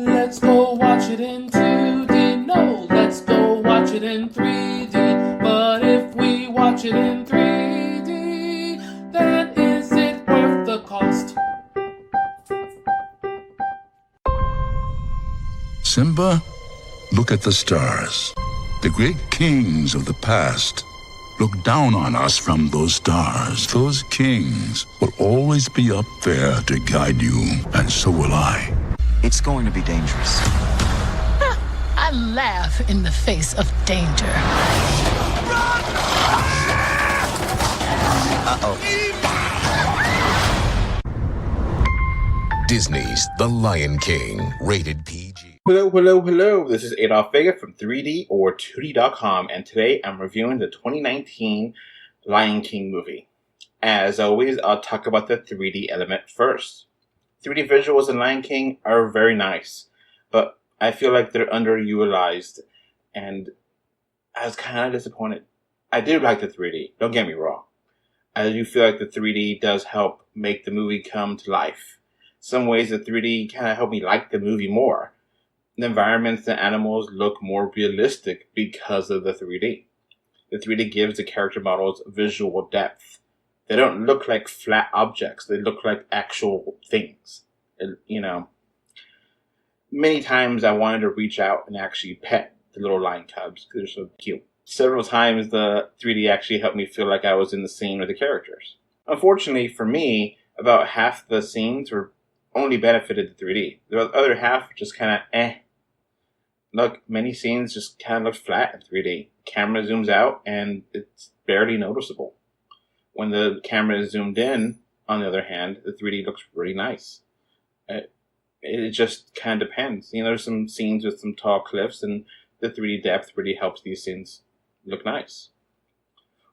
Let's go watch it in 2D. No, let's go watch it in 3D. But if we watch it in 3D, then is it worth the cost? Simba, look at the stars. The great kings of the past look down on us from those stars. Those kings will always be up there to guide you, and so will I. It's going to be dangerous. I laugh in the face of danger. Uh-oh. Disney's The Lion King, rated PG. Hello. This is Adolf Vega from 3D or 2D.com, and today I'm reviewing the 2019 Lion King movie. As always, I'll talk about the 3D element first. 3D visuals in Lion King are very nice, but I feel like they're underutilized, and I was kind of disappointed. I did like the 3D, don't get me wrong. I do feel like the 3D does help make the movie come to life. Some ways the 3D kind of helped me like the movie more. The environments and animals look more realistic because of the 3D. The 3D gives the character models visual depth. They don't look like flat objects. They look like actual things. Many times I wanted to reach out and actually pet the little lion cubs because they're so cute. Several times the 3D actually helped me feel like I was in the scene with the characters. Unfortunately for me, about half the scenes were only benefited the 3D. The other half just kind of Look, many scenes just kind of look flat in 3D. Camera zooms out and it's barely noticeable. When the camera is zoomed in, on the other hand, the 3D looks really nice. It just kind of depends. There's some scenes with some tall cliffs, and the 3D depth really helps these scenes look nice.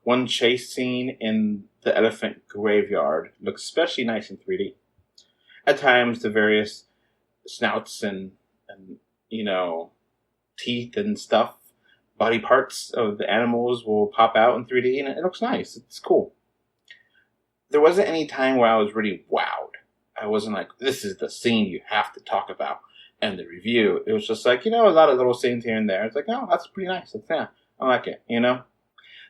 One chase scene in the elephant graveyard looks especially nice in 3D. At times, the various snouts and teeth and stuff, body parts of the animals will pop out in 3D, and it looks nice. It's cool. There wasn't any time where I was really wowed. I wasn't like, this is the scene you have to talk about and the review. It was just like, a lot of little scenes here and there. It's like, oh, that's pretty nice. I like it, The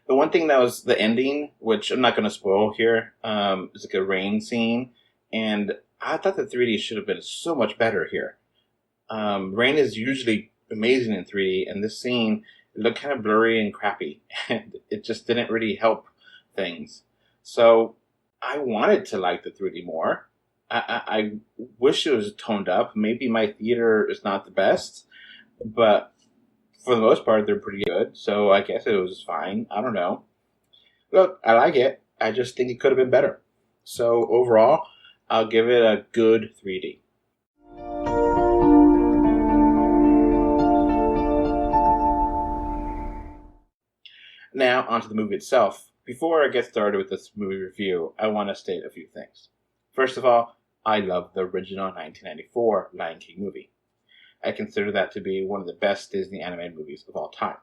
one thing that was the ending, which I'm not going to spoil here, is like a rain scene, and I thought the 3D should have been so much better here. Rain is usually amazing in 3D, and this scene, it looked kind of blurry and crappy, and it just didn't really help things. So I wanted to like the 3D more. I wish it was toned up. Maybe my theater is not the best, but for the most part, they're pretty good. So I guess it was fine. I don't know. Look, I like it. I just think it could have been better. So overall, I'll give it a good 3D. Now, onto the movie itself. Before I get started with this movie review, I want to state a few things. First of all, I love the original 1994 Lion King movie. I consider that to be one of the best Disney animated movies of all time.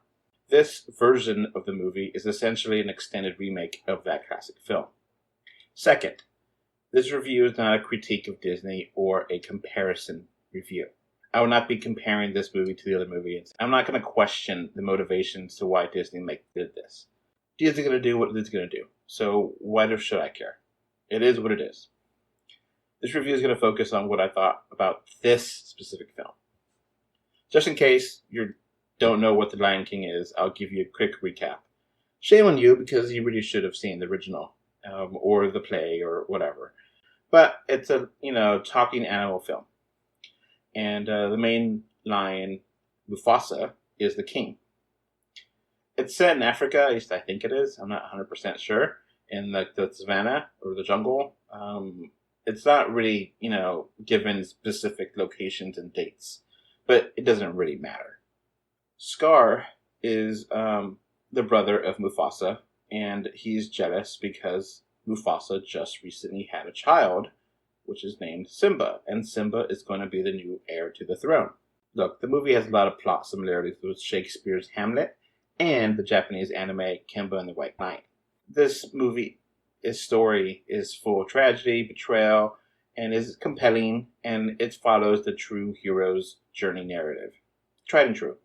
This version of the movie is essentially an extended remake of that classic film. Second, this review is not a critique of Disney or a comparison review. I will not be comparing this movie to the other movies. I'm not going to question the motivations to why Disney did this. Disney's going to do what it's going to do. So why should I care? It is what it is. This review is going to focus on what I thought about this specific film. Just in case you don't know what The Lion King is, I'll give you a quick recap. Shame on you, because you really should have seen the original, or the play, or whatever. But it's a, talking animal film. And the main lion, Mufasa, is the king. It's set in Africa, at least I think it is. I'm not 100% sure. In the savannah, or the jungle. It's not really, given specific locations and dates. But it doesn't really matter. Scar is the brother of Mufasa, and he's jealous because Mufasa just recently had a child, which is named Simba, and Simba is going to be the new heir to the throne. Look, the movie has a lot of plot similarities with Shakespeare's Hamlet and the Japanese anime Kimba and the White Knight. This movie, its story is full of tragedy, betrayal, and is compelling, and it follows the true hero's journey narrative. Tried and true.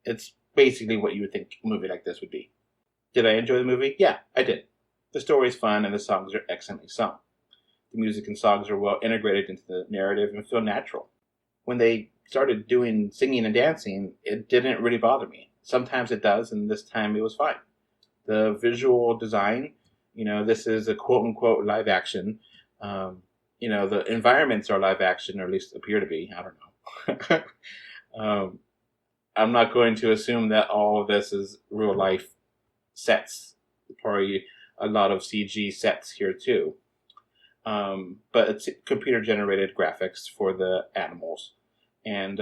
It's basically what you would think a movie like this would be. Did I enjoy the movie? Yeah, I did. The story is fun, and the songs are excellently sung. The music and songs are well integrated into the narrative and feel natural. When they started doing singing and dancing, it didn't really bother me. Sometimes it does, and this time it was fine. The visual design, this is a quote-unquote live action. The environments are live action, or at least appear to be. I don't know. I'm not going to assume that all of this is real-life sets. Probably a lot of CG sets here, too. But it's computer-generated graphics for the animals. And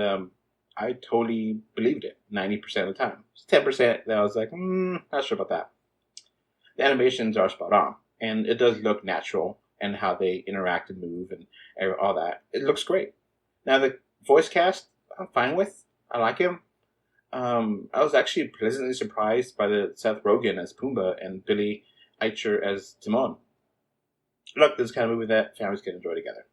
I totally believed it 90% of the time. It's 10% that I was like, not sure about that. The animations are spot on. And it does look natural, and how they interact and move and all that. It looks great. Now, the voice cast, I'm fine with. I like him. I was actually pleasantly surprised by the Seth Rogen as Pumbaa and Billy Eicher as Timon. Look, this is the kind of movie that families can enjoy together.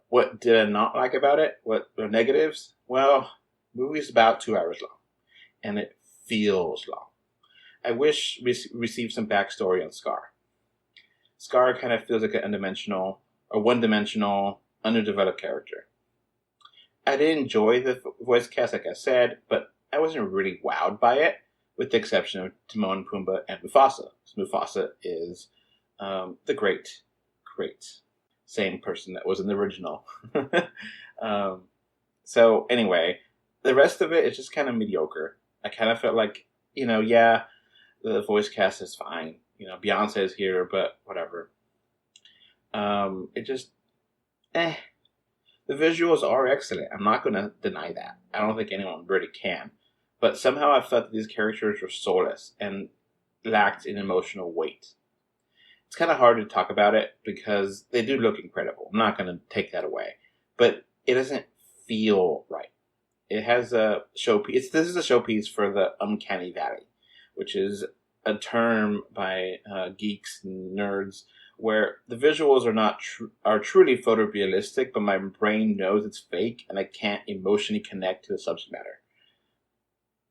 What did I not like about it? What are negatives? Well, the movie's about 2 hours long, and it feels long. I wish we received some backstory on Scar. Scar kind of feels like a one-dimensional, underdeveloped character. I did enjoy the voice cast, like I said, but I wasn't really wowed by it, with the exception of Timon, Pumbaa, and Mufasa. Mufasa is the great same person that was in the original. So anyway, the rest of it is just kind of mediocre. I kind of felt like, the voice cast is fine. Beyonce is here, but whatever. It just, The visuals are excellent. I'm not going to deny that. I don't think anyone really can. But somehow I felt that these characters were soulless and lacked an emotional weight. It's kind of hard to talk about it because they do look incredible. I'm not going to take that away. But it doesn't feel right. It has a showpiece. This is a showpiece for the Uncanny Valley, which is a term by geeks and nerds where the visuals are truly photorealistic, but my brain knows it's fake and I can't emotionally connect to the subject matter.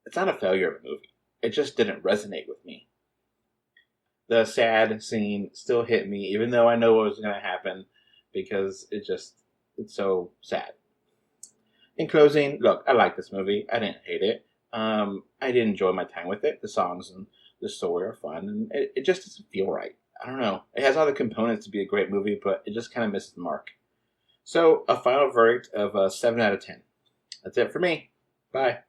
It's not a failure of a movie. It just didn't resonate with me. The sad scene still hit me, even though I know what was going to happen, because it's so sad. In closing, look, I like this movie. I didn't hate it. I did enjoy my time with it. The songs and the story are fun, and it just doesn't feel right. I don't know. It has all the components to be a great movie, but it just kind of misses the mark. So, a final verdict of 7 out of 10. That's it for me. Bye.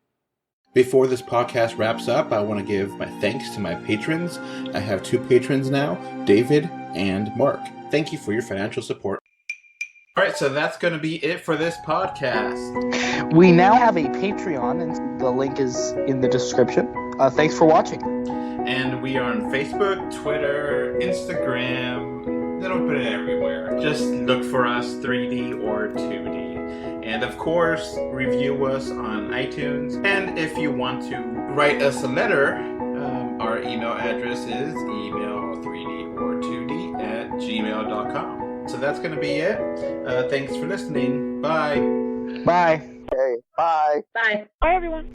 Before this podcast wraps up, I want to give my thanks to my patrons. I have 2 patrons now, David and Mark. Thank you for your financial support. All right, so that's going to be it for this podcast. We now have a Patreon, and the link is in the description. Thanks for watching. And we are on Facebook, Twitter, Instagram. They don't put it everywhere. Just look for us, 3D or 2D. And of course, review us on iTunes. And if you want to write us a letter, our email address is email3dortwo2d@gmail.com. So that's going to be it. Thanks for listening. Bye. Bye. Okay. Bye. Bye. Bye, everyone.